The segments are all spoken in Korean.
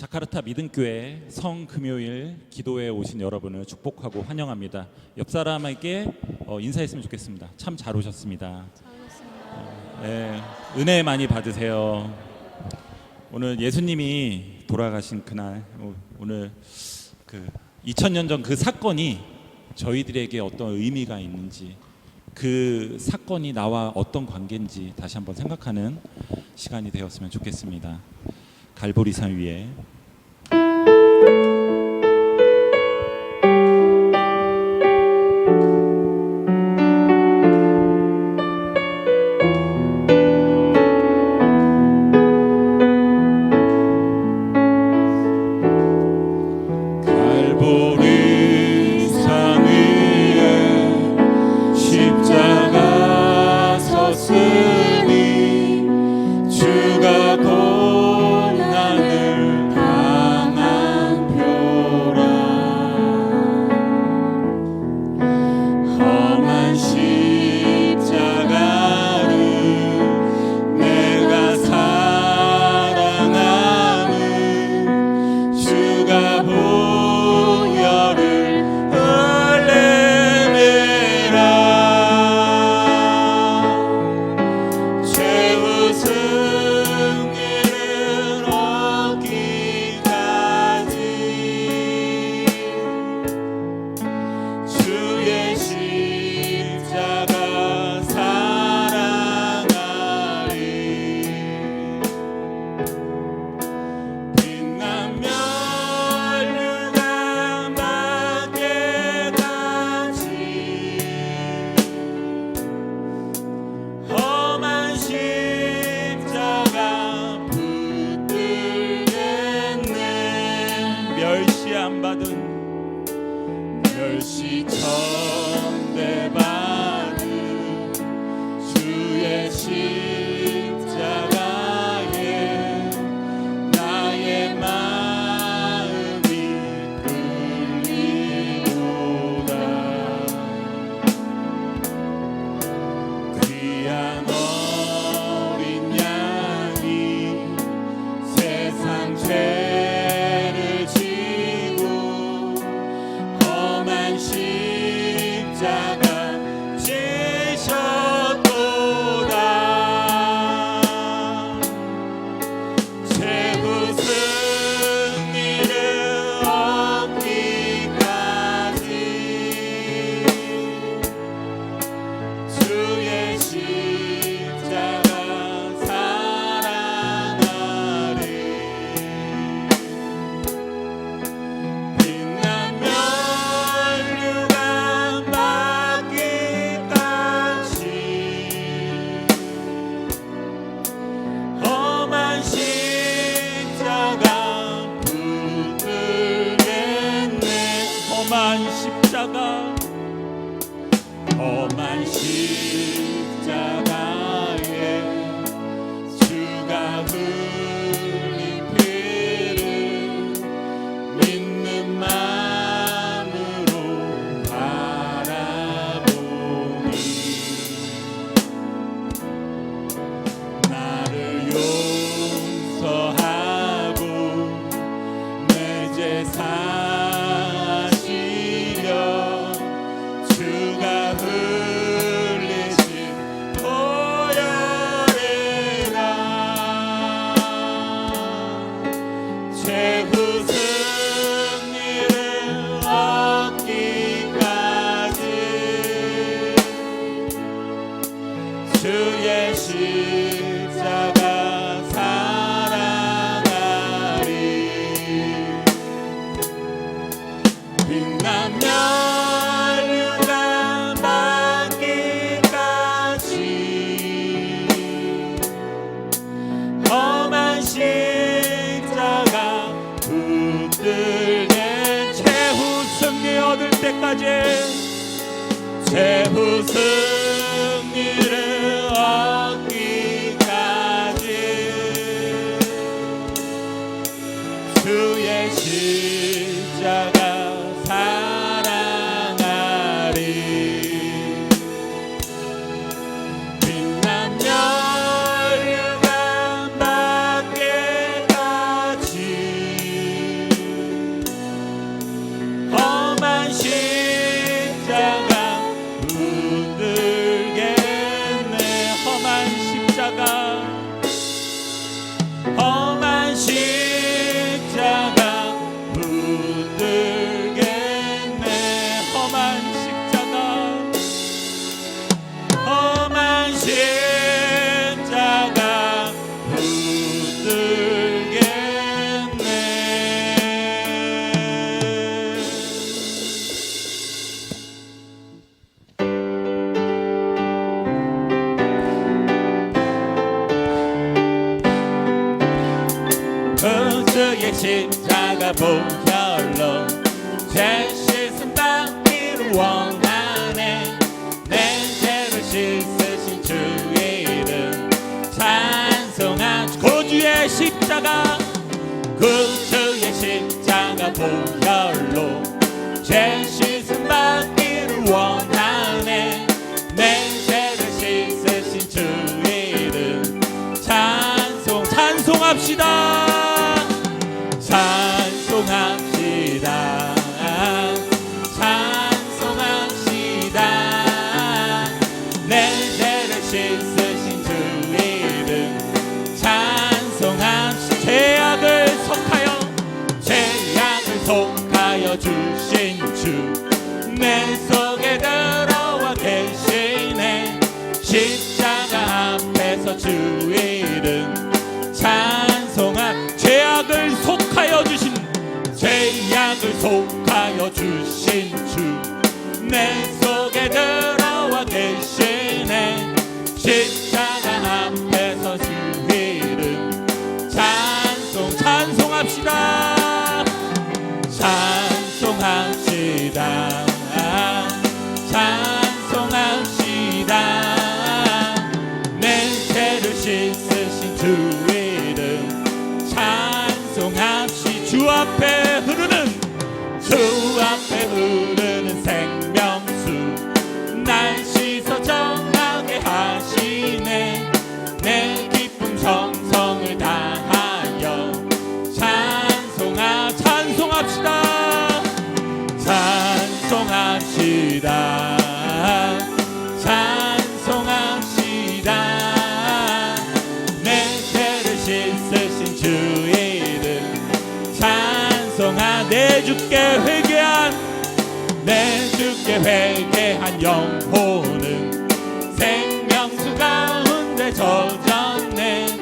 자카르타 믿음교회 성금요일 기도회에 오신 여러분을 축복하고 환영합니다. 옆 사람에게 인사했으면 좋겠습니다. 참 잘 오셨습니다. 네, 은혜 많이 받으세요. 오늘 예수님이 돌아가신 그날, 오늘 2000년 전 그 사건이 저희들에게 어떤 의미가 있는지, 그 사건이 나와 어떤 관계인지 다시 한번 생각하는 시간이 되었으면 좋겠습니다. 갈보리산 위에 험한 십자가에 주가 흘린 피를 믿는 마음으로 바라보니 나를 용서하고 내 죄 주의 십자가 사랑하리. 빛나며 율가 받기까지 험한 십자가 붙들게 최후 승리 얻을 때까지 최후 승리를 얻기까지 주의 십자가 사랑하리. 빛나며 율가 받기까지 그의 십자가 보혈로 죄 씻음 받기를 원하네. 내 죄를 씻으신 주의 이름 찬송하시. 구주의 십자가 구주의 십자가 보혈로 죄 씻음 받기를 원하네. 내 죄를 씻으신 주의 이름 찬송합시다. 찬송합시다. 찬송합시다. 내 죄를 씻으신 주의 이름 찬송합시다. 죄악을 속하여 주신 주 내 속에 들어와 계시네. 십자가 앞에서 주의 이름 찬송합. 죄악을 속하여 주신 주 내 속에 들어와 계시네. 십자가 앞에서 주의 이름 찬송합시다. 찬송합시다. 찬송합시다. 내 죄를 씻으신 주의 이름 찬송합시. 주 앞에 흐르는 생명수 날 씻어 정하게 하시네. 내 기쁨 정성을 다하여 찬송합시다. 찬송합시다. 찬송합시다. 내 죄를 씻으신 주의 이름 내 주께 회개한 영혼은 생명수 가운데 젖었네.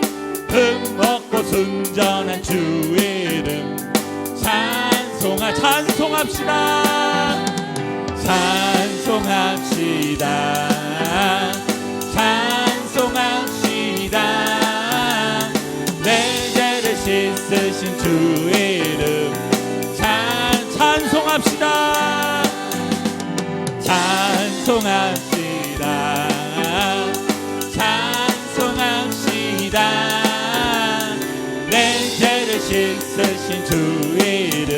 흠없고 순전한 주의 이름 찬송합시다. 찬송합시다. 찬송합시다. 내 죄를 씻으신 주의 이름 찬송합시다. 찬송합시다. 찬송합시다. 내 죄를 씻으신 주의 이름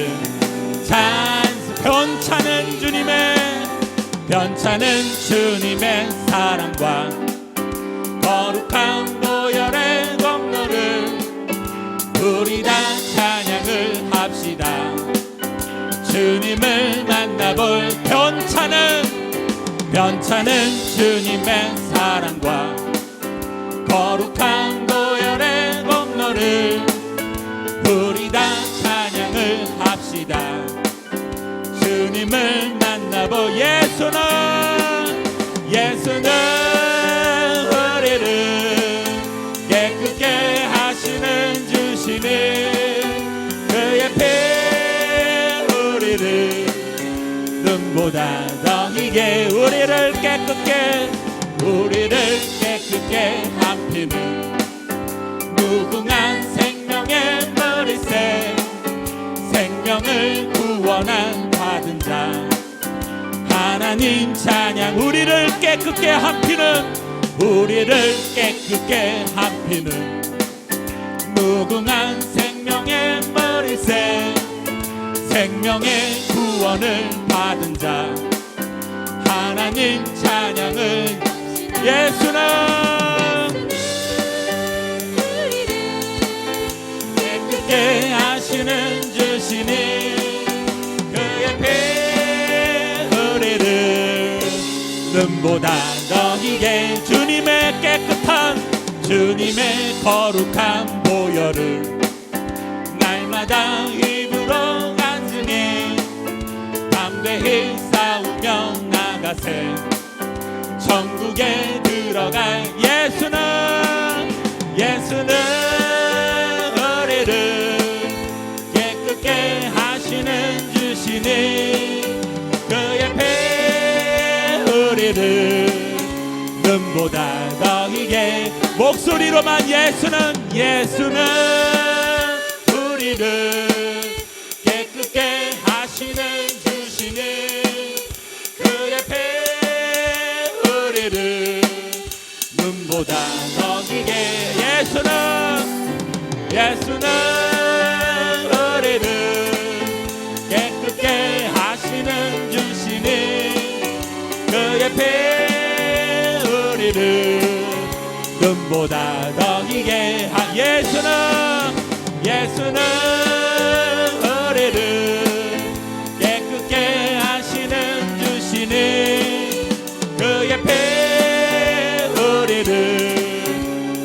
변찮은 주님의 사랑과 거룩한 보혈의 공로를 우리 다 찬양을 합시다. 주님을 만나볼 변찮은 주님의 사랑과 거룩한 보혈의 공로를 우리 다 찬양을 합시다. 주님을 만나보. 예수는 우리를 깨끗게 하시는 주시는 그의 피 우리를 눈보다 더 희게 우리를 깨끗게 합히는 무궁한 생명의 머리새 생명을 구원한 받은 자 하나님 찬양. 우리를 깨끗게 합히는 무궁한 생명의 머리새 생명의 구원을 받은 자 하나님 찬양을. 예수는 깨끗게 하시는 주시니 그의 피 우리를 눈보다 더 희게 주님의 거룩한 보혈을 날마다 입으로 간증히 담대히 싸우며 나가세 천국에 들어갈. 예수는 우리를 깨끗게 하시는 주시니 그의 피 우리를 눈보다 더 희게 목소리로만 예수는 우리를 깨끗게 하시는 주시는 그의 배 우리를 눈보다 넘기게 예수는 우리를 깨끗게 하시는 주시는 그의 배 우리를 눈보다 더 희게 예수는 우리를 깨끗게 하시는 주시는 그의 배 우리를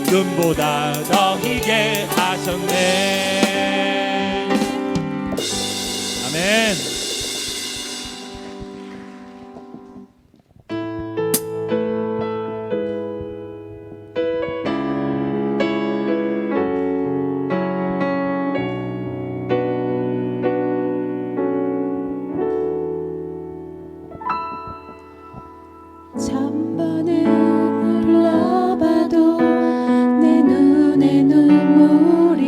눈보다 더 희게 하셨네. 아멘. 천번을 불러봐도 내 눈에 눈물이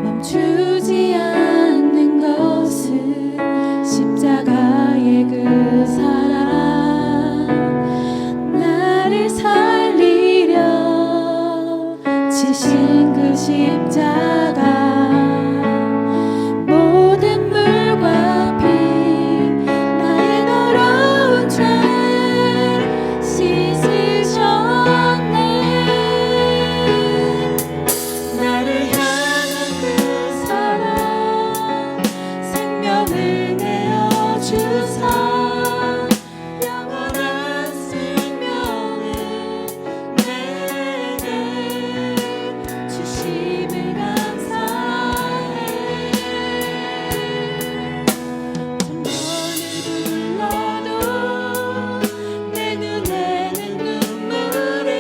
멈추지 않는 것은 십자가의 그 사랑 나를 살리려 지신 그 십자가 모든 물과 피 나의 더러운 죄 씻으셨네. 나를 향한 그 사랑 생명을 내어주사 영원한 생명을 내게 주심을 감사해. 천번을 불러도 내 눈에는 눈물이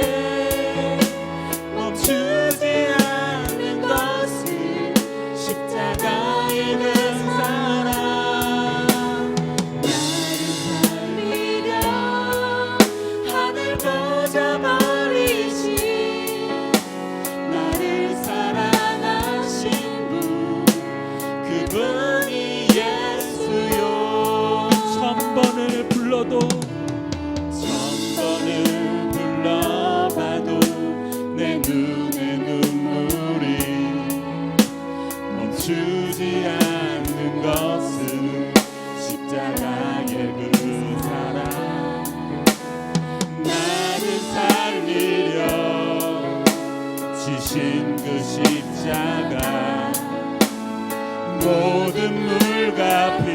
멈추지 않는 것은 십자가의 그 사랑 나를 살리려 하늘 꽂아버리신 나를 사랑하신 분 그분이 예수요. 천번을 불러도 내 눈에 눈물이 멈추지 않는 것은 십자가의 그 사랑 나를 살리려 지신 그 십자가 모든 물과 피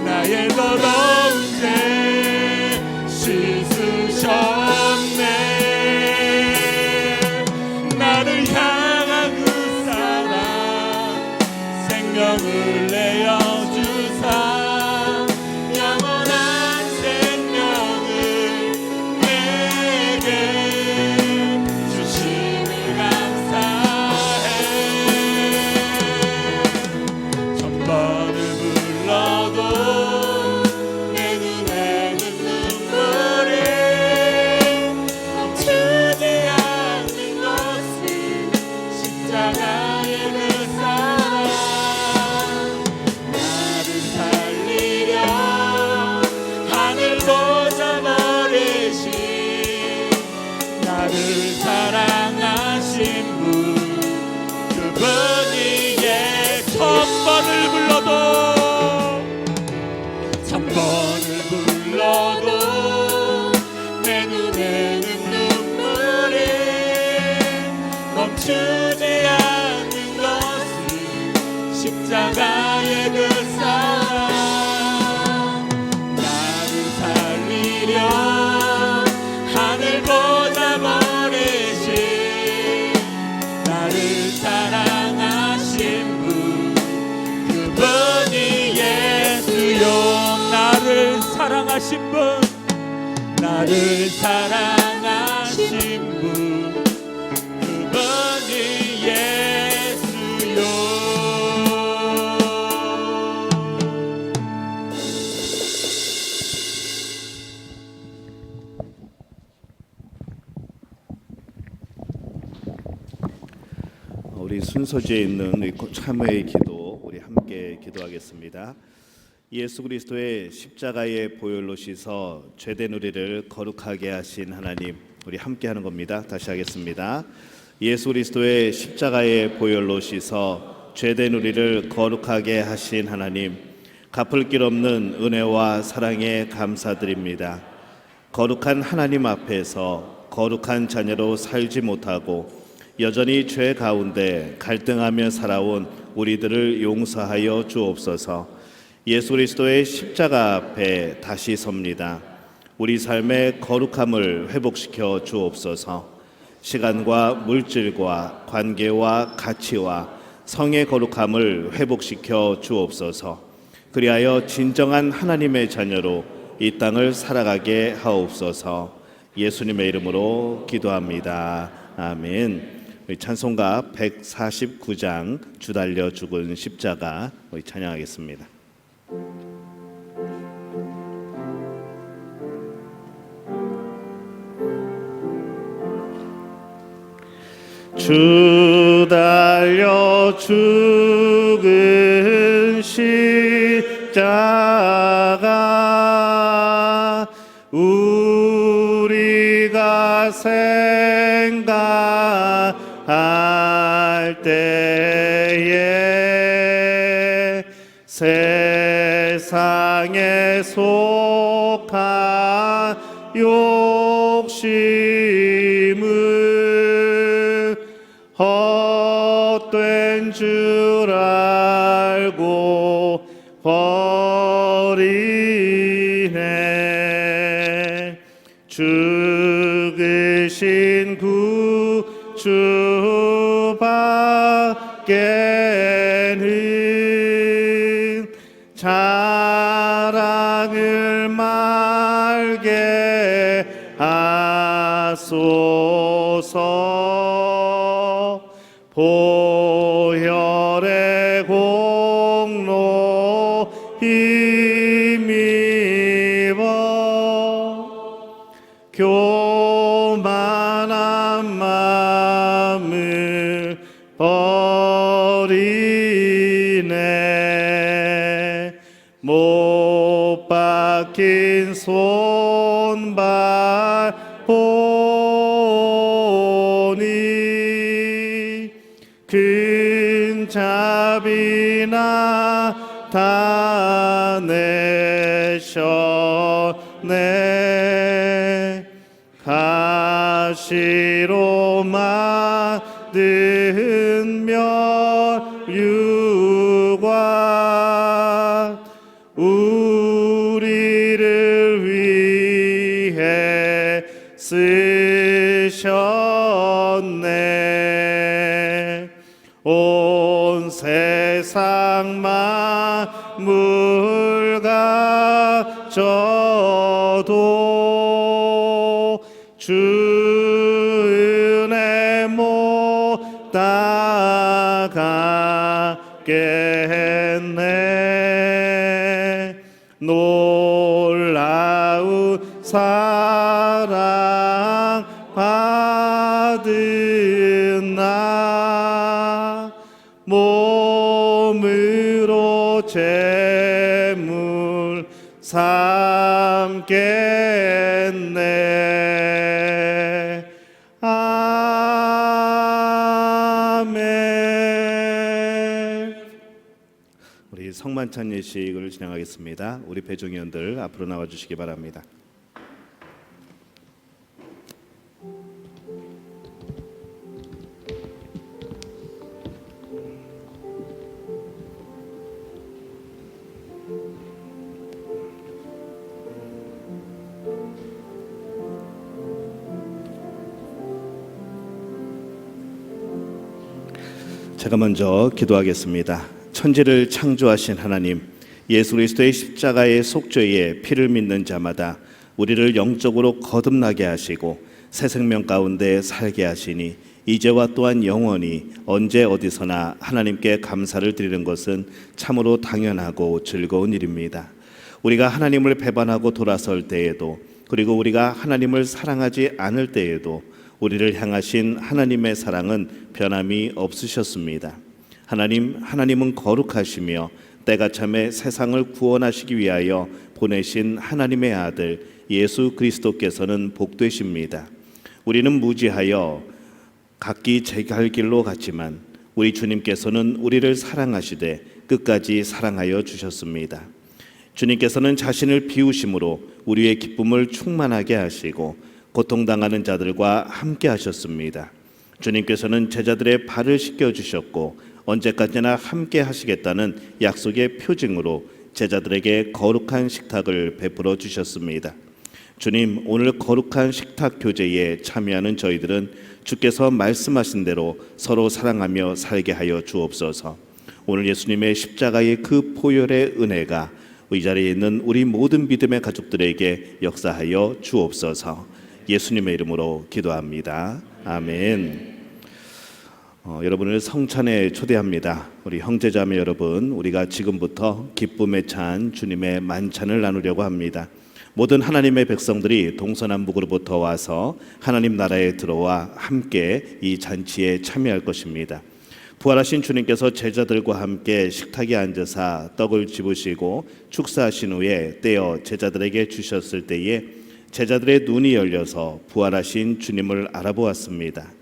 나의 더러운 죄 씻으셨네. 나를 향한 그 사랑 생명을 내어주사 영원한 생명을 내게 주심을 감사해. 천번을 불러도 내 눈에는 눈물이 멈추지 않는 것은 십자가의 그 사랑 나를 살리려 하늘 꽂아버리신 나를 사랑하신 분 그분이 천번을 불러도 내 눈에는 눈물이 멈추지 않는 것은 십자가의 그 사랑 나를 살리려 하늘 꽂아버리신 나를 사랑하신 분 그분이 예수요. 나를 사랑하신 분 나를 사랑하신 분 그분이 예수요. 우리 순서지에 있는 우리 참회의 기도 우리 함께 기도하겠습니다. 예수 그리스도의 십자가의 보혈로 씻어 죄된 우리를 거룩하게 하신 하나님, 우리 함께 하는 겁니다. 다시 하겠습니다. 예수 그리스도의 십자가의 보혈로 씻어 죄된 우리를 거룩하게 하신 하나님, 갚을 길 없는 은혜와 사랑에 감사드립니다. 거룩한 하나님 앞에서 거룩한 자녀로 살지 못하고 여전히 죄 가운데 갈등하며 살아온 우리들을 용서하여 주옵소서. 예수 그리스도의 십자가 앞에 다시 섭니다. 우리 삶의 거룩함을 회복시켜 주옵소서. 시간과 물질과 관계와 가치와 성의 거룩함을 회복시켜 주옵소서. 그리하여 진정한 하나님의 자녀로 이 땅을 살아가게 하옵소서. 예수님의 이름으로 기도합니다. 아멘. 우리 찬송가 149장 주 달려 죽은 십자가 우리 찬양하겠습니다. 주 달려 죽은 십자가 우리가 생각할 때에 세상에 속한 욕심을 헛된 줄 알고 버리네. 죽으신 구주밖에는 자랑을 말게 하소서. 보혈의 공로 힘입어 교만한 마음을 버리네. 못 박힌 손발 보니 큰 자비 나타내셨네. 가시로 만든 면류관 우리를 위해 쓰셨네. 온 세상 만물 가져도 주 은혜 못 따가겠네. 놀라운 사랑 받은 나 몸으로 제물 삼겠네. 아멘. 우리 성만찬 예식을 진행하겠습니다. 우리 배종위원들 앞으로 나와 주시기 바랍니다. 제가 먼저 기도하겠습니다. 천지를 창조하신 하나님, 예수 그리스도의 십자가의 속죄에 피를 믿는 자마다 우리를 영적으로 거듭나게 하시고 새 생명 가운데 살게 하시니 이제와 또한 영원히 언제 어디서나 하나님께 감사를 드리는 것은 참으로 당연하고 즐거운 일입니다. 우리가 하나님을 배반하고 돌아설 때에도, 그리고 우리가 하나님을 사랑하지 않을 때에도 우리를 향하신 하나님의 사랑은 변함이 없으셨습니다. 하나님은 거룩하시며 때가 참에 세상을 구원하시기 위하여 보내신 하나님의 아들 예수 그리스도께서는 복되십니다. 우리는 무지하여 각기 제 갈 길로 갔지만 우리 주님께서는 우리를 사랑하시되 끝까지 사랑하여 주셨습니다. 주님께서는 자신을 비우심으로 우리의 기쁨을 충만하게 하시고 고통당하는 자들과 함께 하셨습니다. 주님께서는 제자들의 발을 씻겨 주셨고 언제까지나 함께 하시겠다는 약속의 표징으로 제자들에게 거룩한 식탁을 베풀어 주셨습니다. 주님, 오늘 거룩한 식탁 교제에 참여하는 저희들은 주께서 말씀하신 대로 서로 사랑하며 살게 하여 주옵소서. 오늘 예수님의 십자가의 그 보혈의 은혜가 이 자리에 있는 우리 모든 믿음의 가족들에게 역사하여 주옵소서. 예수님의 이름으로 기도합니다. 아멘. 여러분을 성찬에 초대합니다. 우리 형제자매 여러분, 우리가 지금부터 기쁨에 찬 주님의 만찬을 나누려고 합니다. 모든 하나님의 백성들이 동서남북으로부터 와서 하나님 나라에 들어와 함께 이 잔치에 참여할 것입니다. 부활하신 주님께서 제자들과 함께 식탁에 앉으사 떡을 집으시고 축사하신 후에 떼어 제자들에게 주셨을 때에 제자들의 눈이 열려서 부활하신 주님을 알아보았습니다.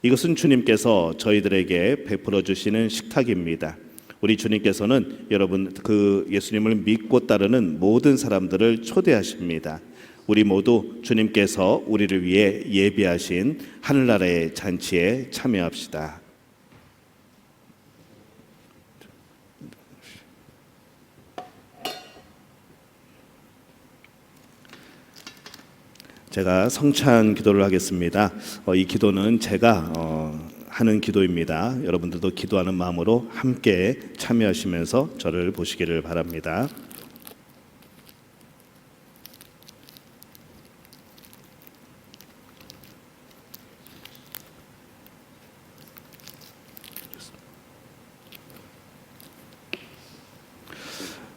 이것은 주님께서 저희들에게 베풀어 주시는 식탁입니다. 우리 주님께서는 여러분 그 예수님을 믿고 따르는 모든 사람들을 초대하십니다. 우리 모두 주님께서 우리를 위해 예비하신 하늘나라의 잔치에 참여합시다. 제가 성찬 기도를 하겠습니다. 이 기도는 제가 하는 기도입니다. 여러분들도 기도하는 마음으로 함께 참여하시면서 저를 보시기를 바랍니다.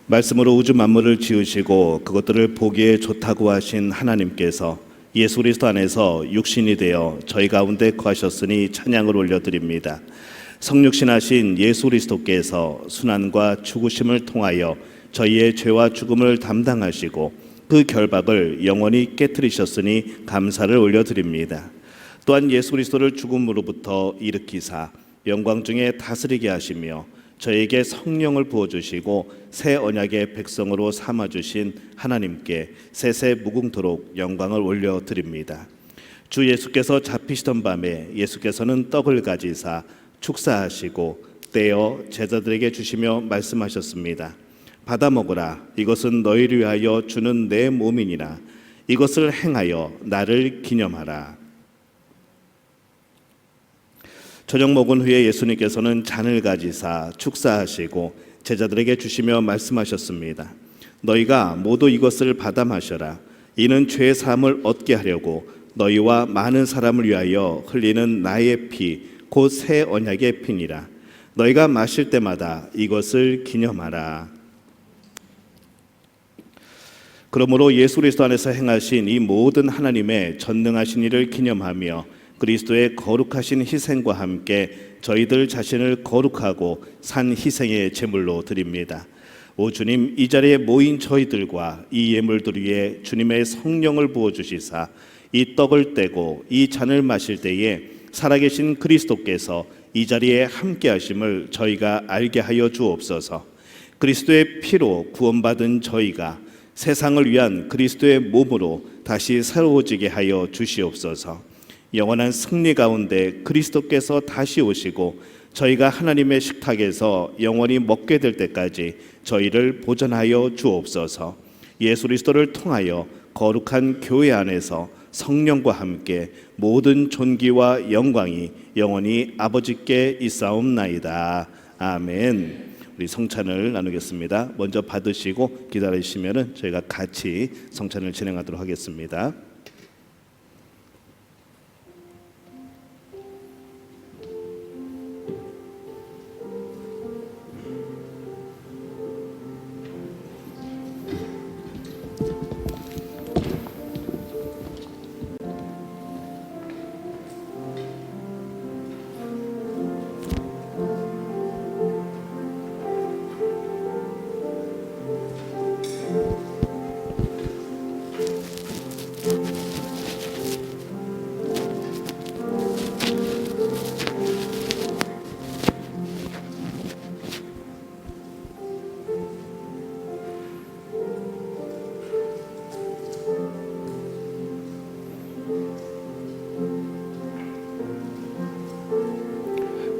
말씀으로 우주 만물을 지으시고 그것들을 보기에 좋다고 하신 하나님께서 예수 그리스도 안에서 육신이 되어 저희 가운데 거하셨으니 찬양을 올려드립니다. 성육신하신 예수 그리스도께서 순환과 죽으심을 통하여 저희의 죄와 죽음을 담당하시고 그 결박을 영원히 깨뜨리셨으니 감사를 올려드립니다. 또한 예수 그리스도를 죽음으로부터 일으키사 영광 중에 다스리게 하시며 저에게 성령을 부어주시고 새 언약의 백성으로 삼아주신 하나님께 세세 무궁토록 영광을 올려드립니다. 주 예수께서 잡히시던 밤에 예수께서는 떡을 가지사 축사하시고 떼어 제자들에게 주시며 말씀하셨습니다. 받아 먹으라. 이것은 너희를 위하여 주는 내 몸이니라. 이것을 행하여 나를 기념하라. 저녁 먹은 후에 예수님께서는 잔을 가지사 축사하시고 제자들에게 주시며 말씀하셨습니다. 너희가 모두 이것을 받아 마셔라. 이는 죄 사함을 얻게 하려고 너희와 많은 사람을 위하여 흘리는 나의 피 곧 새 언약의 피니라. 너희가 마실 때마다 이것을 기념하라. 그러므로 예수 그리스도 안에서 행하신 이 모든 하나님의 전능하신 일을 기념하며 그리스도의 거룩하신 희생과 함께 저희들 자신을 거룩하고 산 희생의 제물로 드립니다. 오 주님, 이 자리에 모인 저희들과 이 예물들 위에 주님의 성령을 부어주시사 이 떡을 떼고 이 잔을 마실 때에 살아계신 그리스도께서 이 자리에 함께 하심을 저희가 알게 하여 주옵소서. 그리스도의 피로 구원받은 저희가 세상을 위한 그리스도의 몸으로 다시 새로워지게 하여 주시옵소서. 영원한 승리 가운데 그리스도께서 다시 오시고 저희가 하나님의 식탁에서 영원히 먹게 될 때까지 저희를 보존하여 주옵소서. 예수 그리스도를 통하여 거룩한 교회 안에서 성령과 함께 모든 존귀와 영광이 영원히 아버지께 있사옵나이다. 아멘. 우리 성찬을 나누겠습니다. 먼저 받으시고 기다리시면은 저희가 같이 성찬을 진행하도록 하겠습니다.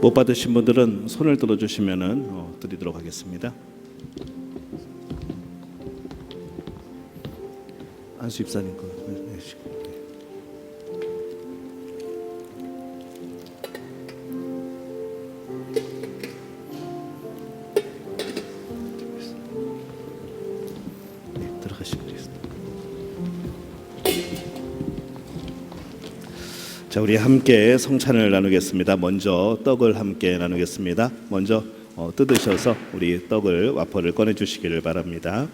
못 받으신 분들은 손을 들어주시면은 드리도록 하겠습니다. 한수 입사님 거. 들어가시면 되겠습니다. 자, 우리 함께 성찬을 나누겠습니다. 먼저 떡을 함께 나누겠습니다. 먼저 뜯으셔서 우리 떡을 와퍼를 꺼내 주시기를 바랍니다.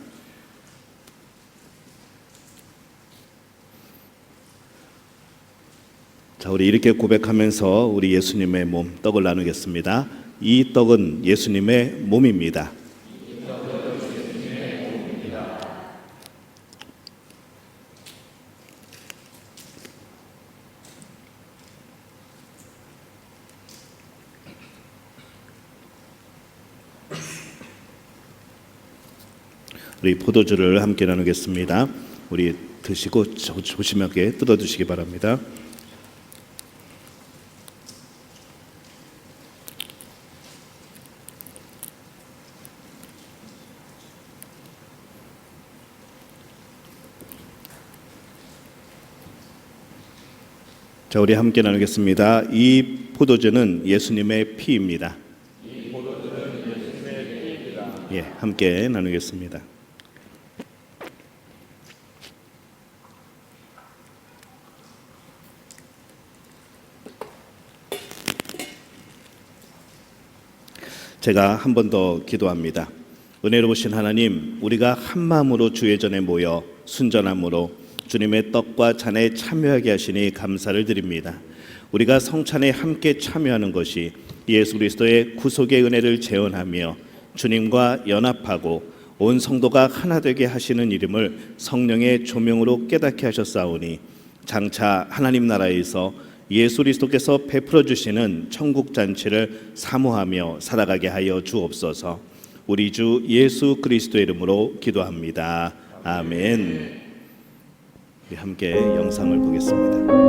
자, 우리 이렇게 고백하면서 우리 예수님의 몸 떡을 나누겠습니다. 이 떡은 예수님의 몸입니다. 우리 포도주를 함께 나누겠습니다. 우리 드시고 조심하게 뜯어 주시기 바랍니다. 자, 우리 함께 나누겠습니다. 이 포도주는 예수님의 피입니다. 예, 함께 나누겠습니다. 제가 한 번 더 기도합니다. 은혜로우신 하나님, 우리가 한 마음으로 주의 전에 모여 순전함으로 주님의 떡과 잔에 참여하게 하시니 감사를 드립니다. 우리가 성찬에 함께 참여하는 것이 예수 그리스도의 구속의 은혜를 재현하며 주님과 연합하고 온 성도가 하나 되게 하시는 이름을 성령의 조명으로 깨닫게 하셨사오니 장차 하나님 나라에서 예수 그리스도께서 베풀어 주시는 천국 잔치를 사모하며 살아가게 하여 주옵소서. 우리 주 예수 그리스도의 이름으로 기도합니다. 아멘. 우리 함께 영상을 보겠습니다.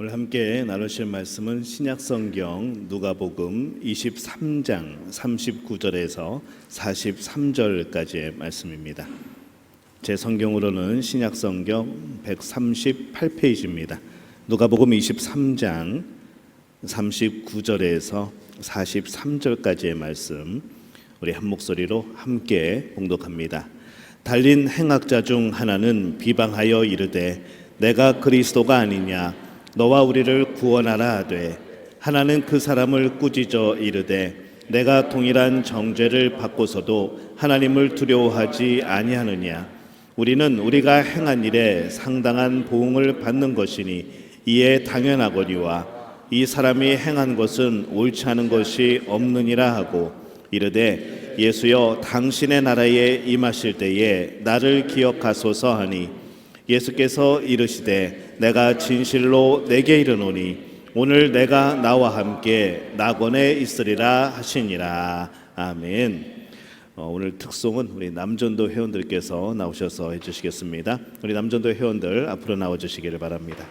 오늘 함께 나누실 말씀은 신약성경 누가복음 23장 39절에서 43절까지의 말씀입니다. 제 성경으로는 신약성경 138페이지입니다. 누가복음 23장 39절에서 43절까지의 말씀 우리 한 목소리로 함께 봉독합니다. 달린 행악자 중 하나는 비방하여 이르되 내가 그리스도가 아니냐 너와 우리를 구원하라 하되 하나는 그 사람을 꾸짖어 이르되 내가 동일한 정죄를 받고서도 하나님을 두려워하지 아니하느냐 우리는 우리가 행한 일에 상당한 보응을 받는 것이니 이에 당연하거니와 이 사람이 행한 것은 옳지 않은 것이 없느니라 하고 이르되 예수여 당신의 나라에 임하실 때에 나를 기억하소서 하니 예수께서 이르시되 내가 진실로 내게 이르노니 오늘 내가 나와 함께 낙원에 있으리라 하시니라. 아멘. 오늘 특송은 우리 남전도 회원들께서 나오셔서 해주시겠습니다. 우리 남전도 회원들 앞으로 나와주시기를 바랍니다.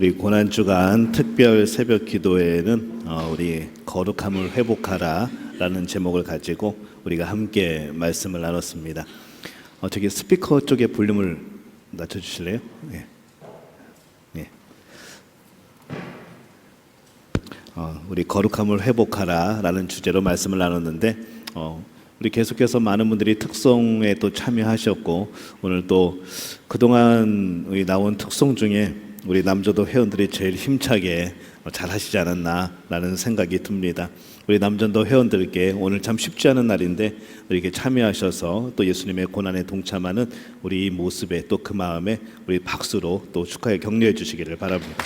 우리 고난주간 특별 새벽 기도회는 우리 거룩함을 회복하라라는 제목을 가지고 우리가 함께 말씀을 나눴습니다. 저기 스피커 쪽에 볼륨을 낮춰주실래요? 네. 네. 우리 거룩함을 회복하라라는 주제로 말씀을 나눴는데 우리 계속해서 많은 분들이 특송에 또 참여하셨고 오늘 또 그동안 우리 나온 특송 중에 우리 남조도 회원들이 제일 힘차게 잘하시지 않았나라는 생각이 듭니다. 우리 남전도 회원들께 오늘 참 쉽지 않은 날인데 이렇게 참여하셔서 또 예수님의 고난에 동참하는 우리 이 모습에 또 그 마음에 우리 박수로 또 축하에 격려해 주시기를 바랍니다.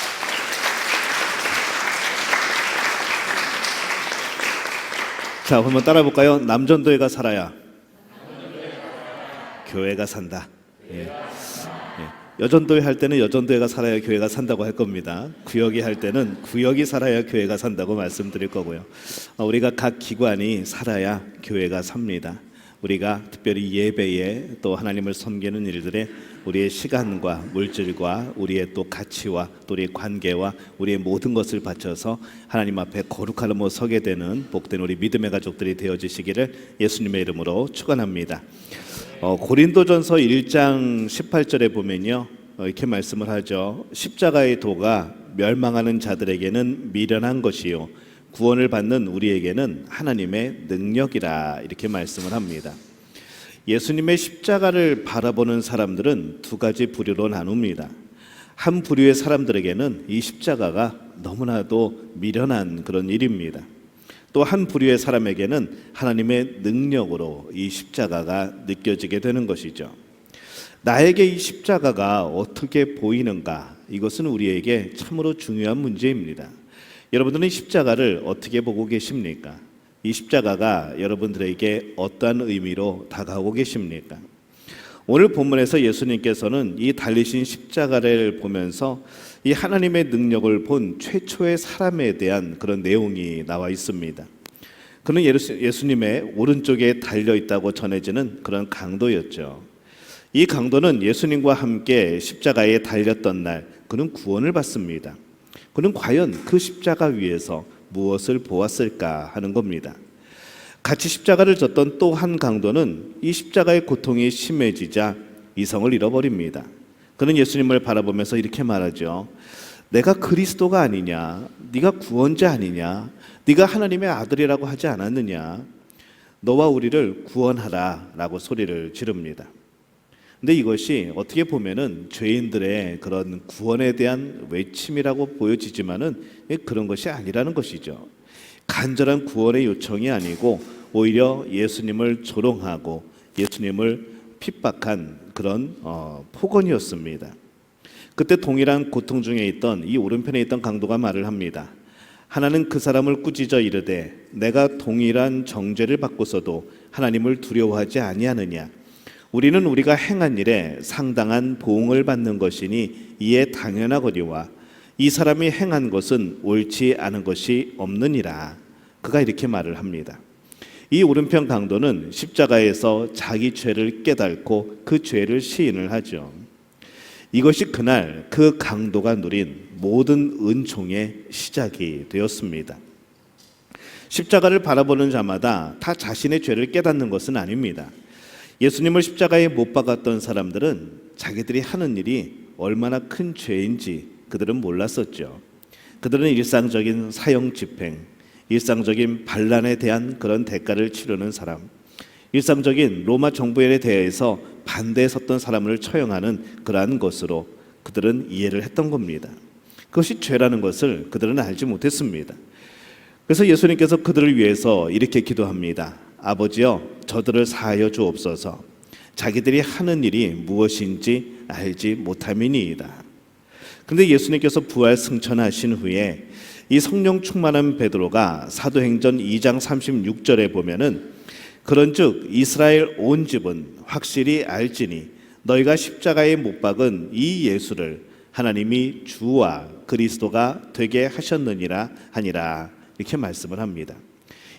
자, 한번 따라 볼까요? 남전도회가 살아야 교회가 산다. 예. 여전도회 할 때는 여전도회가 살아야 교회가 산다고 할 겁니다. 구역이 할 때는 구역이 살아야 교회가 산다고 말씀드릴 거고요. 우리가 각 기관이 살아야 교회가 삽니다. 우리가 특별히 예배에 또 하나님을 섬기는 일들에 우리의 시간과 물질과 우리의 또 가치와 또 우리의 관계와 우리의 모든 것을 바쳐서 하나님 앞에 거룩하로 서게 되는 복된 우리 믿음의 가족들이 되어지시기를 예수님의 이름으로 축원합니다. 고린도전서 1장 18절에 보면요 이렇게 말씀을 하죠. 십자가의 도가 멸망하는 자들에게는 미련한 것이요 구원을 받는 우리에게는 하나님의 능력이라 이렇게 말씀을 합니다. 예수님의 십자가를 바라보는 사람들은 두 가지 부류로 나눕니다. 한 부류의 사람들에게는 이 십자가가 너무나도 미련한 그런 일입니다. 또 한 부류의 사람에게는 하나님의 능력으로 이 십자가가 느껴지게 되는 것이죠. 나에게 이 십자가가 어떻게 보이는가? 이것은 우리에게 참으로 중요한 문제입니다. 여러분들은 이 십자가를 어떻게 보고 계십니까? 이 십자가가 여러분들에게 어떠한 의미로 다가오고 계십니까? 오늘 본문에서 예수님께서는 이 달리신 십자가를 보면서 이 하나님의 능력을 본 최초의 사람에 대한 그런 내용이 나와 있습니다. 그는 예수님의 오른쪽에 달려있다고 전해지는 그런 강도였죠. 이 강도는 예수님과 함께 십자가에 달렸던 날 그는 구원을 받습니다. 그는 과연 그 십자가 위에서 무엇을 보았을까 하는 겁니다. 같이 십자가를 졌던 또 한 강도는 이 십자가의 고통이 심해지자 이성을 잃어버립니다. 그는 예수님을 바라보면서 이렇게 말하죠. 내가 그리스도가 아니냐? 네가 구원자 아니냐? 네가 하나님의 아들이라고 하지 않았느냐? 너와 우리를 구원하라 라고 소리를 지릅니다. 근데 이것이 어떻게 보면은 죄인들의 그런 구원에 대한 외침이라고 보여지지만은 그런 것이 아니라는 것이죠. 간절한 구원의 요청이 아니고 오히려 예수님을 조롱하고 예수님을 핍박한 그런 폭언이었습니다. 그때 동일한 고통 중에 있던 이 오른편에 있던 강도가 말을 합니다. 하나는 그 사람을 꾸짖어 이르되 내가 동일한 정죄를 받고서도 하나님을 두려워하지 아니하느냐? 우리는 우리가 행한 일에 상당한 보응을 받는 것이니 이에 당연하거니와 이 사람이 행한 것은 옳지 않은 것이 없느니라. 그가 이렇게 말을 합니다. 이 오른편 강도는 십자가에서 자기 죄를 깨닫고 그 죄를 시인을 하죠. 이것이 그날 그 강도가 누린 모든 은총의 시작이 되었습니다. 십자가를 바라보는 자마다 다 자신의 죄를 깨닫는 것은 아닙니다. 예수님을 십자가에 못 박았던 사람들은 자기들이 하는 일이 얼마나 큰 죄인지 그들은 몰랐었죠. 그들은 일상적인 사형 집행, 일상적인 반란에 대한 그런 대가를 치르는 사람, 일상적인 로마 정부에 대해서 반대에 섰던 사람을 처형하는 그러한 것으로 그들은 이해를 했던 겁니다. 그것이 죄라는 것을 그들은 알지 못했습니다. 그래서 예수님께서 그들을 위해서 이렇게 기도합니다. 아버지여, 저들을 사하여 주옵소서. 자기들이 하는 일이 무엇인지 알지 못함이니이다. 그런데 예수님께서 부활 승천하신 후에 이 성령 충만한 베드로가 사도행전 2장 36절에 보면은 그런즉 이스라엘 온 집은 확실히 알지니 너희가 십자가에 못 박은 이 예수를 하나님이 주와 그리스도가 되게 하셨느니라 하니라 이렇게 말씀을 합니다.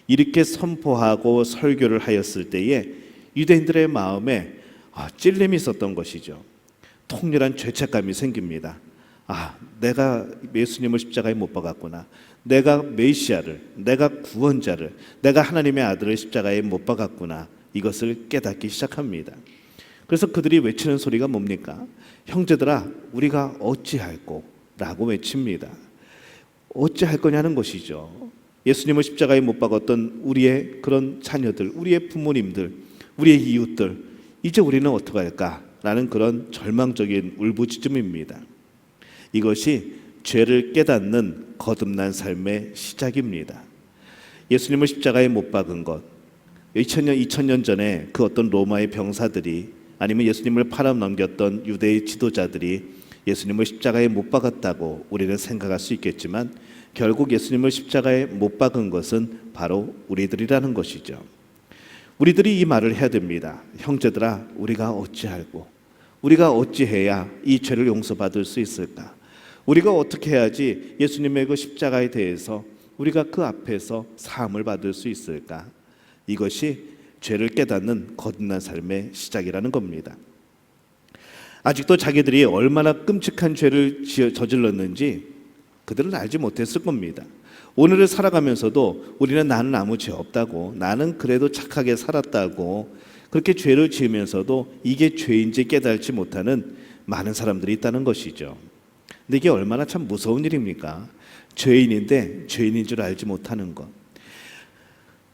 이렇게 선포하고 설교를 하였을 때에 유대인들의 마음에 찔림이 있었던 것이죠. 통렬한 죄책감이 생깁니다. 내가 예수님을 십자가에 못 박았구나. 내가 메시아를, 내가 구원자를, 내가 하나님의 아들을 십자가에 못 박았구나. 이것을 깨닫기 시작합니다. 그래서 그들이 외치는 소리가 뭡니까? 형제들아, 우리가 어찌할꼬? 라고 외칩니다. 어찌할 거냐는 것이죠. 예수님을 십자가에 못 박았던 우리의 그런 자녀들, 우리의 부모님들, 우리의 이웃들, 이제 우리는 어떡할까? 라는 그런 절망적인 울부짖음입니다. 이것이 죄를 깨닫는 거듭난 삶의 시작입니다. 예수님을 십자가에 못 박은 것, 2000년 전에 그 어떤 로마의 병사들이 아니면 예수님을 팔아넘겼던 유대의 지도자들이 예수님을 십자가에 못 박았다고 우리는 생각할 수 있겠지만 결국 예수님을 십자가에 못 박은 것은 바로 우리들이라는 것이죠. 우리들이 이 말을 해야 됩니다. 형제들아, 우리가 어찌할꼬? 우리가 어찌해야 이 죄를 용서받을 수 있을까? 우리가 어떻게 해야지 예수님의 그 십자가에 대해서 우리가 그 앞에서 사함을 받을 수 있을까? 이것이 죄를 깨닫는 거듭난 삶의 시작이라는 겁니다. 아직도 자기들이 얼마나 끔찍한 죄를 저질렀는지 그들은 알지 못했을 겁니다. 오늘을 살아가면서도 우리는 나는 아무 죄 없다고, 나는 그래도 착하게 살았다고 그렇게 죄를 지으면서도 이게 죄인지 깨달지 못하는 많은 사람들이 있다는 것이죠. 근데 이게 얼마나 참 무서운 일입니까? 죄인인데 죄인인 줄 알지 못하는 것.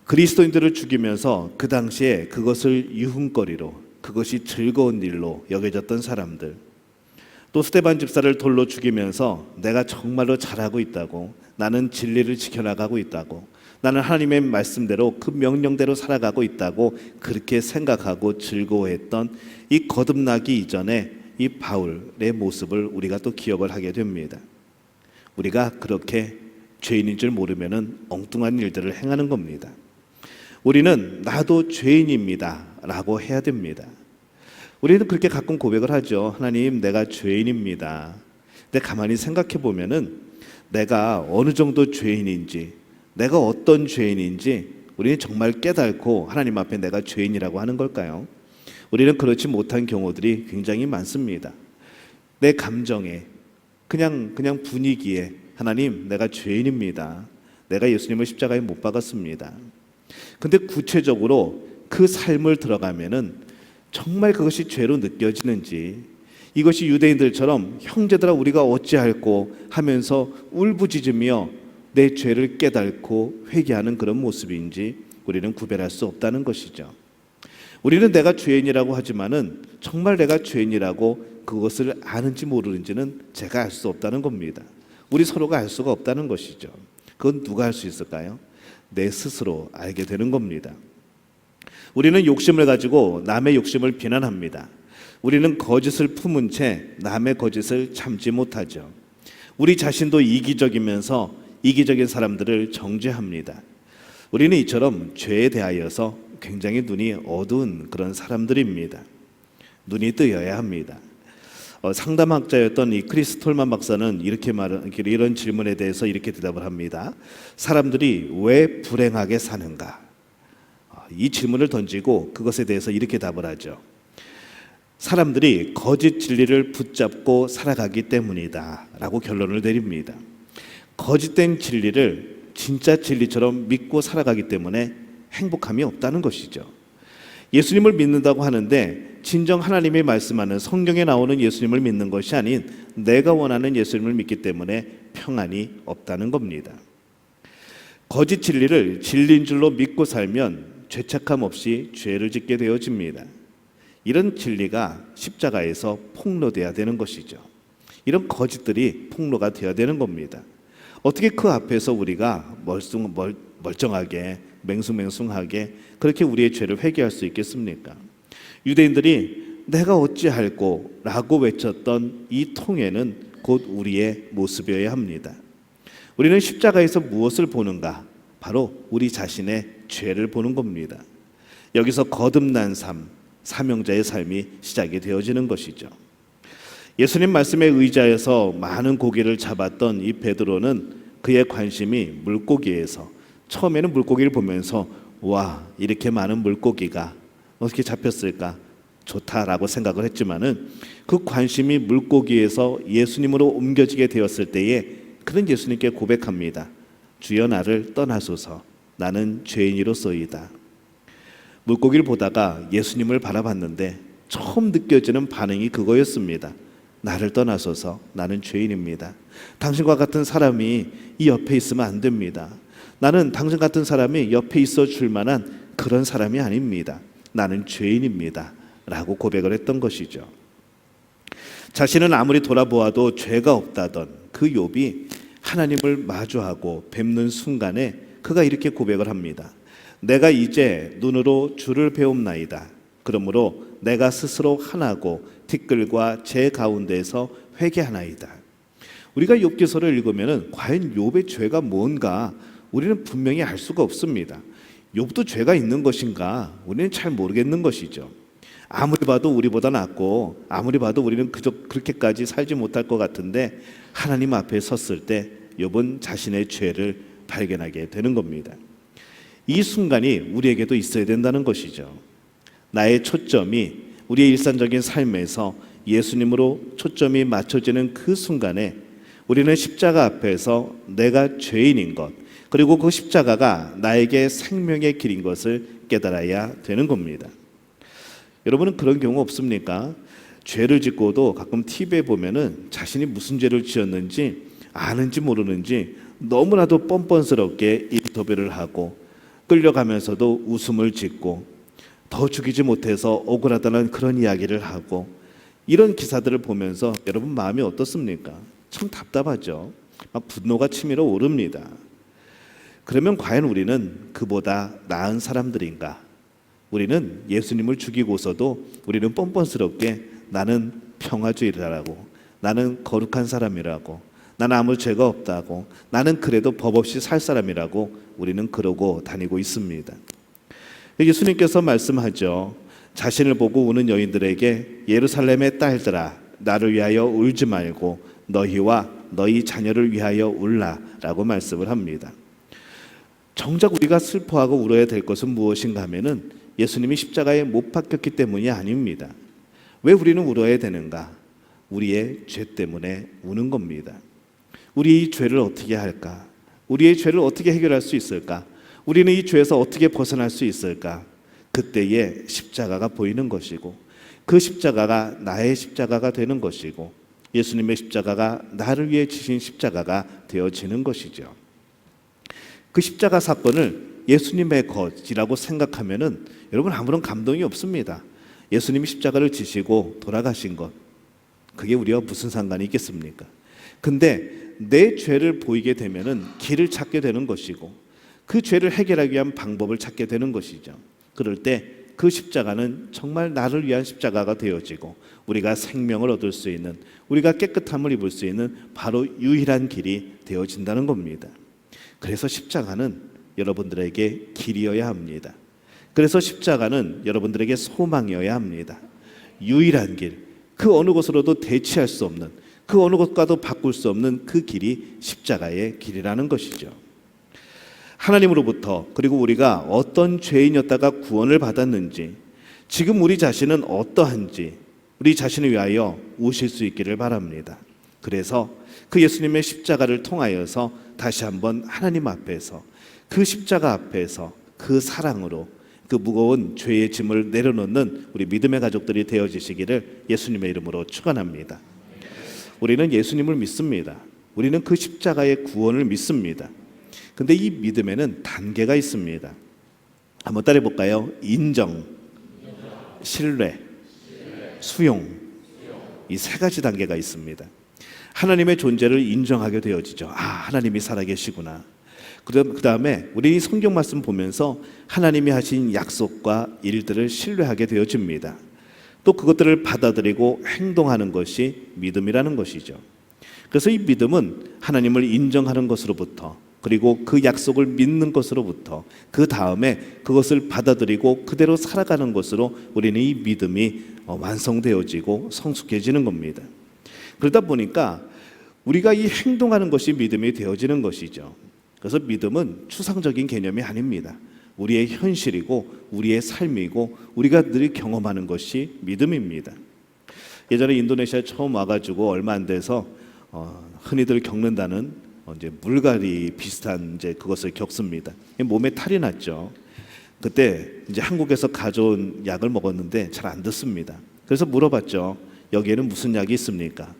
그리스도인들을 죽이면서 그 당시에 그것을 유흥거리로, 그것이 즐거운 일로 여겨졌던 사람들, 또 스데반 집사를 돌로 죽이면서 내가 정말로 잘하고 있다고, 나는 진리를 지켜나가고 있다고, 나는 하나님의 말씀대로 그 명령대로 살아가고 있다고 그렇게 생각하고 즐거워했던 이 거듭나기 이전에 이 바울의 모습을 우리가 또 기억을 하게 됩니다. 우리가 그렇게 죄인인 줄 모르면은 엉뚱한 일들을 행하는 겁니다. 우리는 나도 죄인입니다 라고 해야 됩니다. 우리는 그렇게 가끔 고백을 하죠. 하나님, 내가 죄인입니다. 근데 가만히 생각해 보면은 내가 어느 정도 죄인인지, 내가 어떤 죄인인지 우리는 정말 깨닫고 하나님 앞에 내가 죄인이라고 하는 걸까요? 우리는 그렇지 못한 경우들이 굉장히 많습니다. 내 감정에, 그냥 분위기에 하나님, 내가 죄인입니다. 내가 예수님을 십자가에 못 박았습니다. 근데 구체적으로 그 삶을 들어가면은 정말 그것이 죄로 느껴지는지, 이것이 유대인들처럼 형제들아 우리가 어찌할꼬 하면서 울부짖으며 내 죄를 깨닫고 회개하는 그런 모습인지 우리는 구별할 수 없다는 것이죠. 우리는 내가 죄인이라고 하지만은 정말 내가 죄인이라고 그것을 아는지 모르는지는 제가 알 수 없다는 겁니다. 우리 서로가 알 수가 없다는 것이죠. 그건 누가 할 수 있을까요? 내 스스로 알게 되는 겁니다. 우리는 욕심을 가지고 남의 욕심을 비난합니다. 우리는 거짓을 품은 채 남의 거짓을 참지 못하죠. 우리 자신도 이기적이면서 이기적인 사람들을 정죄합니다. 우리는 이처럼 죄에 대하여서 굉장히 눈이 어두운 그런 사람들입니다. 눈이 뜨여야 합니다. 상담학자였던 이 크리스 톨만 박사는 이런 질문에 대해서 이렇게 대답을 합니다. 사람들이 왜 불행하게 사는가? 이 질문을 던지고 그것에 대해서 이렇게 답을 하죠. 사람들이 거짓 진리를 붙잡고 살아가기 때문이다 라고 결론을 내립니다. 거짓된 진리를 진짜 진리처럼 믿고 살아가기 때문에 행복함이 없다는 것이죠. 예수님을 믿는다고 하는데 진정 하나님이 말씀하는 성경에 나오는 예수님을 믿는 것이 아닌 내가 원하는 예수님을 믿기 때문에 평안이 없다는 겁니다. 거짓 진리를 진리인 줄로 믿고 살면 죄책감 없이 죄를 짓게 되어집니다. 이런 진리가 십자가에서 폭로돼야 되는 것이죠. 이런 거짓들이 폭로가 되어야 되는 겁니다. 어떻게 그 앞에서 우리가 멀쩡하게 맹숭맹숭하게 그렇게 우리의 죄를 회개할 수 있겠습니까? 유대인들이 내가 어찌할꼬 라고 외쳤던 이 통해는 곧 우리의 모습이어야 합니다. 우리는 십자가에서 무엇을 보는가? 바로 우리 자신의 죄를 보는 겁니다. 여기서 거듭난 삶, 사명자의 삶이 시작이 되어지는 것이죠. 예수님 말씀에 의지하여서 많은 고기를 잡았던 이 베드로는 그의 관심이 물고기에서, 처음에는 물고기를 보면서 와, 이렇게 많은 물고기가 어떻게 잡혔을까? 좋다라고 생각을 했지만은 그 관심이 물고기에서 예수님으로 옮겨지게 되었을 때에 그는 예수님께 고백합니다. 주여 나를 떠나소서 나는 죄인이로소이다. 물고기를 보다가 예수님을 바라봤는데 처음 느껴지는 반응이 그거였습니다. 나를 떠나소서 나는 죄인입니다. 당신과 같은 사람이 이 옆에 있으면 안 됩니다. 나는 당신 같은 사람이 옆에 있어 줄 만한 그런 사람이 아닙니다. 나는 죄인입니다. 라고 고백을 했던 것이죠. 자신은 아무리 돌아보아도 죄가 없다던 그 욥이 하나님을 마주하고 뵙는 순간에 그가 이렇게 고백을 합니다. 내가 이제 눈으로 주를 배움나이다. 그러므로 내가 스스로 하나고 티끌과 제 가운데에서 회개하나이다. 우리가 욥기서를 읽으면 과연 욥의 죄가 뭔가 우리는 분명히 알 수가 없습니다. 욥도 죄가 있는 것인가 우리는 잘 모르겠는 것이죠. 아무리 봐도 우리보다 낫고 아무리 봐도 우리는 그저 그렇게까지 살지 못할 것 같은데 하나님 앞에 섰을 때 욥은 자신의 죄를 발견하게 되는 겁니다. 이 순간이 우리에게도 있어야 된다는 것이죠. 나의 초점이 우리의 일상적인 삶에서 예수님으로 초점이 맞춰지는 그 순간에 우리는 십자가 앞에서 내가 죄인인 것 그리고 그 십자가가 나에게 생명의 길인 것을 깨달아야 되는 겁니다. 여러분은 그런 경우 없습니까? 죄를 짓고도 가끔 TV에 보면은 자신이 무슨 죄를 지었는지 아는지 모르는지 너무나도 뻔뻔스럽게 인터뷰를 하고 끌려가면서도 웃음을 짓고 더 죽이지 못해서 억울하다는 그런 이야기를 하고 이런 기사들을 보면서 여러분 마음이 어떻습니까? 참 답답하죠. 막 분노가 치밀어 오릅니다. 그러면 과연 우리는 그보다 나은 사람들인가? 우리는 예수님을 죽이고서도 우리는 뻔뻔스럽게 나는 평화주의라고 나는 거룩한 사람이라고 나는 아무 죄가 없다고 나는 그래도 법 없이 살 사람이라고 우리는 그러고 다니고 있습니다. 예수님께서 말씀하죠. 자신을 보고 우는 여인들에게 예루살렘의 딸들아 나를 위하여 울지 말고 너희와 너희 자녀를 위하여 울라라고 말씀을 합니다. 정작 우리가 슬퍼하고 울어야 될 것은 무엇인가 하면은 예수님이 십자가에 못 박혔기 때문이 아닙니다. 왜 우리는 울어야 되는가? 우리의 죄 때문에 우는 겁니다. 우리 이 죄를 어떻게 할까? 우리의 죄를 어떻게 해결할 수 있을까? 우리는 이 죄에서 어떻게 벗어날 수 있을까? 그때에 십자가가 보이는 것이고 그 십자가가 나의 십자가가 되는 것이고 예수님의 십자가가 나를 위해 지신 십자가가 되어지는 것이죠. 그 십자가 사건을 예수님의 것이라고 생각하면은 여러분 아무런 감동이 없습니다. 예수님이 십자가를 지시고 돌아가신 것 그게 우리와 무슨 상관이 있겠습니까? 근데 내 죄를 보이게 되면은 길을 찾게 되는 것이고 그 죄를 해결하기 위한 방법을 찾게 되는 것이죠. 그럴 때 그 십자가는 정말 나를 위한 십자가가 되어지고 우리가 생명을 얻을 수 있는 우리가 깨끗함을 입을 수 있는 바로 유일한 길이 되어진다는 겁니다. 그래서 십자가는 여러분들에게 길이어야 합니다. 그래서 십자가는 여러분들에게 소망이어야 합니다. 유일한 길, 그 어느 곳으로도 대치할 수 없는 그 어느 것과도 바꿀 수 없는 그 길이 십자가의 길이라는 것이죠. 하나님으로부터 그리고 우리가 어떤 죄인이었다가 구원을 받았는지 지금 우리 자신은 어떠한지 우리 자신을 위하여 우실 수 있기를 바랍니다. 그래서 그 예수님의 십자가를 통하여서 다시 한번 하나님 앞에서 그 십자가 앞에서 그 사랑으로 그 무거운 죄의 짐을 내려놓는 우리 믿음의 가족들이 되어지시기를 예수님의 이름으로 축원합니다. 우리는 예수님을 믿습니다. 우리는 그 십자가의 구원을 믿습니다. 근데 이 믿음에는 단계가 있습니다. 한번 따라해 볼까요? 인정, 신뢰, 수용. 이 세 가지 단계가 있습니다. 하나님의 존재를 인정하게 되어지죠. 아, 하나님이 살아계시구나. 그 다음에 우리 성경 말씀 보면서 하나님이 하신 약속과 일들을 신뢰하게 되어집니다. 또 그것들을 받아들이고 행동하는 것이 믿음이라는 것이죠. 그래서 이 믿음은 하나님을 인정하는 것으로부터 그리고 그 약속을 믿는 것으로부터 그 다음에 그것을 받아들이고 그대로 살아가는 것으로 우리는 이 믿음이 완성되어지고 성숙해지는 겁니다. 그러다 보니까 우리가 이 행동하는 것이 믿음이 되어지는 것이죠. 그래서 믿음은 추상적인 개념이 아닙니다. 우리의 현실이고 우리의 삶이고 우리가 늘 경험하는 것이 믿음입니다. 예전에 인도네시아에 처음 와가지고 얼마 안 돼서 흔히들 겪는다는 이제 물갈이 비슷한 이제 그것을 겪습니다. 몸에 탈이 났죠. 그때 이제 한국에서 가져온 약을 먹었는데 잘 안 듣습니다. 그래서 물어봤죠. 여기에는 무슨 약이 있습니까?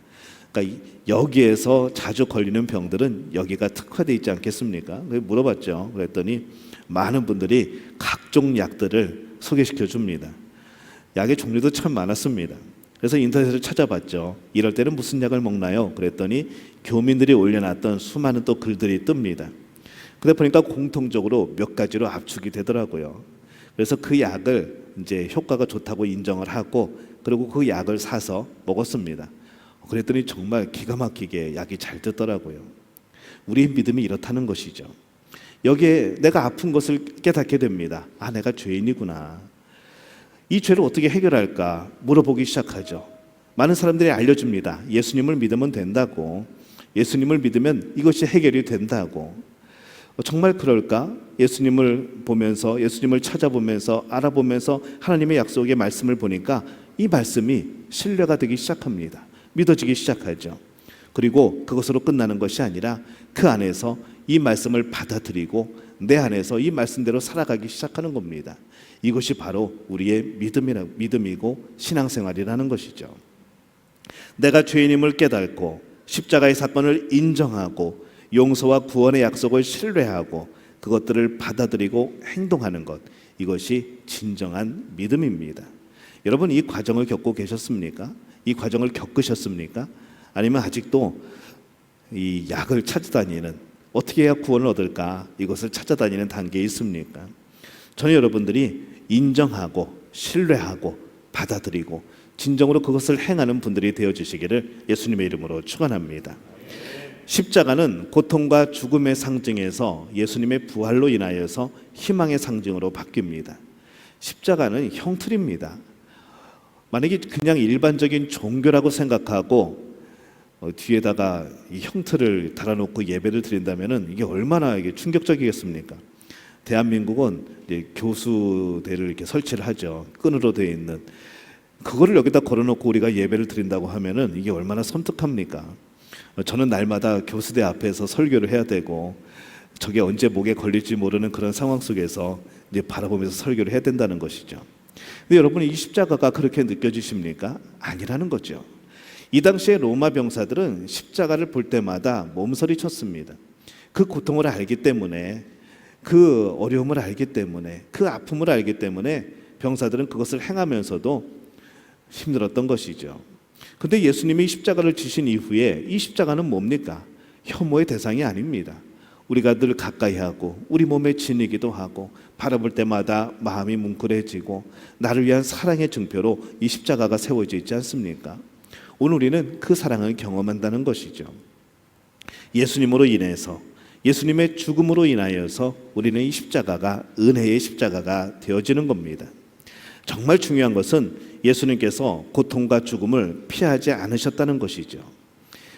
그러니까 여기에서 자주 걸리는 병들은 여기가 특화되어 있지 않겠습니까? 물어봤죠. 그랬더니 많은 분들이 각종 약들을 소개시켜 줍니다. 약의 종류도 참 많았습니다. 그래서 인터넷을 찾아봤죠. 이럴 때는 무슨 약을 먹나요? 그랬더니 교민들이 올려놨던 수많은 또 글들이 뜹니다. 근데 보니까 공통적으로 몇 가지로 압축이 되더라고요. 그래서 그 약을 이제 효과가 좋다고 인정을 하고 그리고 그 약을 사서 먹었습니다. 그랬더니 정말 기가 막히게 약이 잘 듣더라고요. 우리의 믿음이 이렇다는 것이죠. 여기에 내가 아픈 것을 깨닫게 됩니다. 아, 내가 죄인이구나. 이 죄를 어떻게 해결할까 물어보기 시작하죠. 많은 사람들이 알려줍니다. 예수님을 믿으면 된다고. 예수님을 믿으면 이것이 해결이 된다고. 정말 그럴까? 예수님을 보면서 예수님을 찾아보면서 알아보면서 하나님의 약속의 말씀을 보니까 이 말씀이 신뢰가 되기 시작합니다. 믿어지기 시작하죠. 그리고 그것으로 끝나는 것이 아니라 그 안에서 이 말씀을 받아들이고 내 안에서 이 말씀대로 살아가기 시작하는 겁니다. 이것이 바로 우리의 믿음이고 신앙생활이라는 것이죠. 내가 죄인임을 깨닫고 십자가의 사건을 인정하고 용서와 구원의 약속을 신뢰하고 그것들을 받아들이고 행동하는 것, 이것이 진정한 믿음입니다. 여러분, 이 과정을 겪고 계셨습니까? 이 과정을 겪으셨습니까? 아니면 아직도 이 약을 찾아다니는, 어떻게 해야 구원을 얻을까, 이것을 찾아다니는 단계에 있습니까? 저는 여러분들이 인정하고 신뢰하고 받아들이고 진정으로 그것을 행하는 분들이 되어주시기를 예수님의 이름으로 축원합니다. 십자가는 고통과 죽음의 상징에서 예수님의 부활로 인하여서 희망의 상징으로 바뀝니다. 십자가는 형틀입니다. 만약에 그냥 일반적인 종교라고 생각하고 뒤에다가 이 형틀을 달아놓고 예배를 드린다면은 이게 얼마나 이게 충격적이겠습니까? 대한민국은 이제 교수대를 이렇게 설치를 하죠. 끈으로 되어 있는 그거를 여기다 걸어놓고 우리가 예배를 드린다고 하면은 이게 얼마나 섬뜩합니까? 저는 날마다 교수대 앞에서 설교를 해야 되고 저게 언제 목에 걸릴지 모르는 그런 상황 속에서 이제 바라보면서 설교를 해야 된다는 것이죠. 근데 여러분, 이 십자가가 그렇게 느껴지십니까? 아니라는 거죠. 이 당시에 로마 병사들은 십자가를 볼 때마다 몸서리 쳤습니다. 그 고통을 알기 때문에, 그 어려움을 알기 때문에, 그 아픔을 알기 때문에 병사들은 그것을 행하면서도 힘들었던 것이죠. 근데 예수님이 십자가를 지신 이후에 이 십자가는 뭡니까? 혐오의 대상이 아닙니다. 우리가 늘 가까이 하고 우리 몸에 지니기도 하고 바라볼 때마다 마음이 뭉클해지고 나를 위한 사랑의 증표로 이 십자가가 세워져 있지 않습니까? 오늘 우리는 그 사랑을 경험한다는 것이죠. 예수님으로 인해서, 예수님의 죽음으로 인하여서 우리는 이 십자가가 은혜의 십자가가 되어지는 겁니다. 정말 중요한 것은 예수님께서 고통과 죽음을 피하지 않으셨다는 것이죠.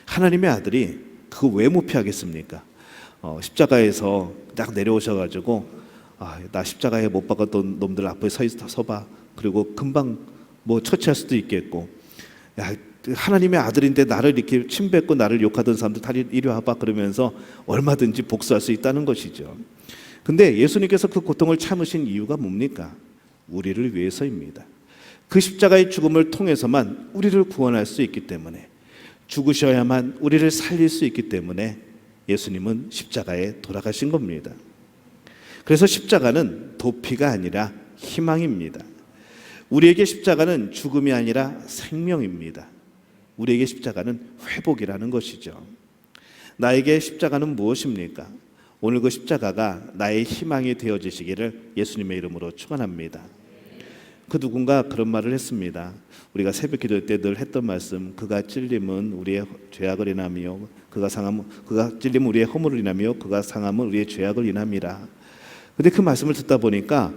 하나님의 아들이 그거 왜 못 피하겠습니까? 십자가에서 딱 내려오셔가지고 나 십자가에 못 박았던 놈들 앞에 서봐. 그리고 금방 뭐 처치할 수도 있겠고, 야, 하나님의 아들인데 나를 이렇게 침뱉고 나를 욕하던 사람들 다 이리 와봐 그러면서 얼마든지 복수할 수 있다는 것이죠. 근데 예수님께서 그 고통을 참으신 이유가 뭡니까? 우리를 위해서입니다. 그 십자가의 죽음을 통해서만 우리를 구원할 수 있기 때문에, 죽으셔야만 우리를 살릴 수 있기 때문에 예수님은 십자가에 돌아가신 겁니다. 그래서 십자가는 도피가 아니라 희망입니다. 우리에게 십자가는 죽음이 아니라 생명입니다. 우리에게 십자가는 회복이라는 것이죠. 나에게 십자가는 무엇입니까? 오늘 그 십자가가 나의 희망이 되어지시기를 예수님의 이름으로 축원합니다. 그 누군가 그런 말을 했습니다. 우리가 새벽 기도 때 늘 했던 말씀, 그가 찔림은 우리의 죄악을 인하며 그가 찔림은 우리의 허물을 인하며 그가 상함은 우리의 죄악을 인함이라. 근데 그 말씀을 듣다 보니까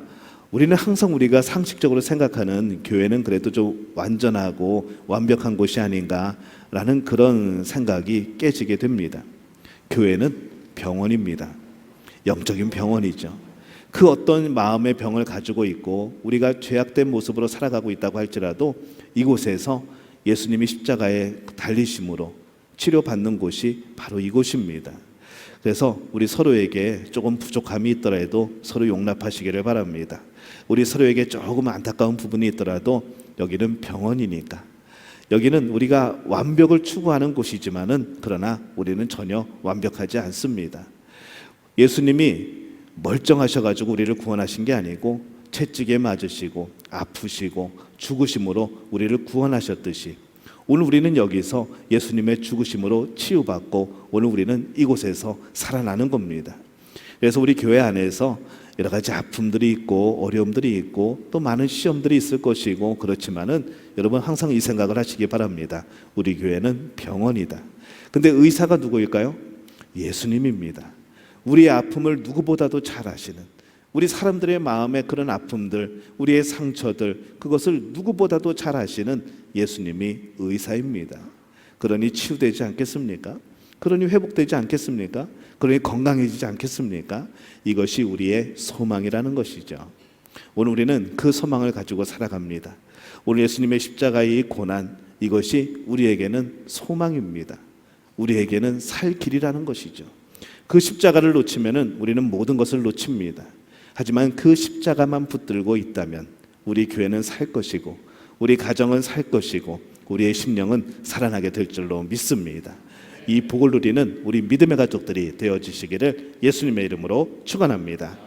우리는 항상 우리가 상식적으로 생각하는 교회는 그래도 좀 완전하고 완벽한 곳이 아닌가라는 그런 생각이 깨지게 됩니다. 교회는 병원입니다. 영적인 병원이죠. 그 어떤 마음의 병을 가지고 있고 우리가 죄악된 모습으로 살아가고 있다고 할지라도 이곳에서 예수님이 십자가에 달리심으로 치료받는 곳이 바로 이곳입니다. 그래서 우리 서로에게 조금 부족함이 있더라도 서로 용납하시기를 바랍니다. 우리 서로에게 조금 안타까운 부분이 있더라도 여기는 병원이니까, 여기는 우리가 완벽을 추구하는 곳이지만은 그러나 우리는 전혀 완벽하지 않습니다. 예수님이 멀쩡하셔가지고 우리를 구원하신 게 아니고 채찍에 맞으시고 아프시고 죽으심으로 우리를 구원하셨듯이 오늘 우리는 여기서 예수님의 죽으심으로 치유받고 오늘 우리는 이곳에서 살아나는 겁니다. 그래서 우리 교회 안에서 여러 가지 아픔들이 있고 어려움들이 있고 또 많은 시험들이 있을 것이고 그렇지만은 여러분 항상 이 생각을 하시기 바랍니다. 우리 교회는 병원이다. 근데 의사가 누구일까요? 예수님입니다. 우리의 아픔을 누구보다도 잘 아시는, 우리 사람들의 마음의 그런 아픔들, 우리의 상처들, 그것을 누구보다도 잘 아시는 예수님이 의사입니다. 그러니 치유되지 않겠습니까? 그러니 회복되지 않겠습니까? 그러니 건강해지지 않겠습니까? 이것이 우리의 소망이라는 것이죠. 오늘 우리는 그 소망을 가지고 살아갑니다. 오늘 예수님의 십자가의 이 고난, 이것이 우리에게는 소망입니다. 우리에게는 살 길이라는 것이죠. 그 십자가를 놓치면은 우리는 모든 것을 놓칩니다. 하지만 그 십자가만 붙들고 있다면 우리 교회는 살 것이고 우리 가정은 살 것이고 우리의 심령은 살아나게 될 줄로 믿습니다. 이 복을 누리는 우리 믿음의 가족들이 되어지시기를 예수님의 이름으로 축원합니다.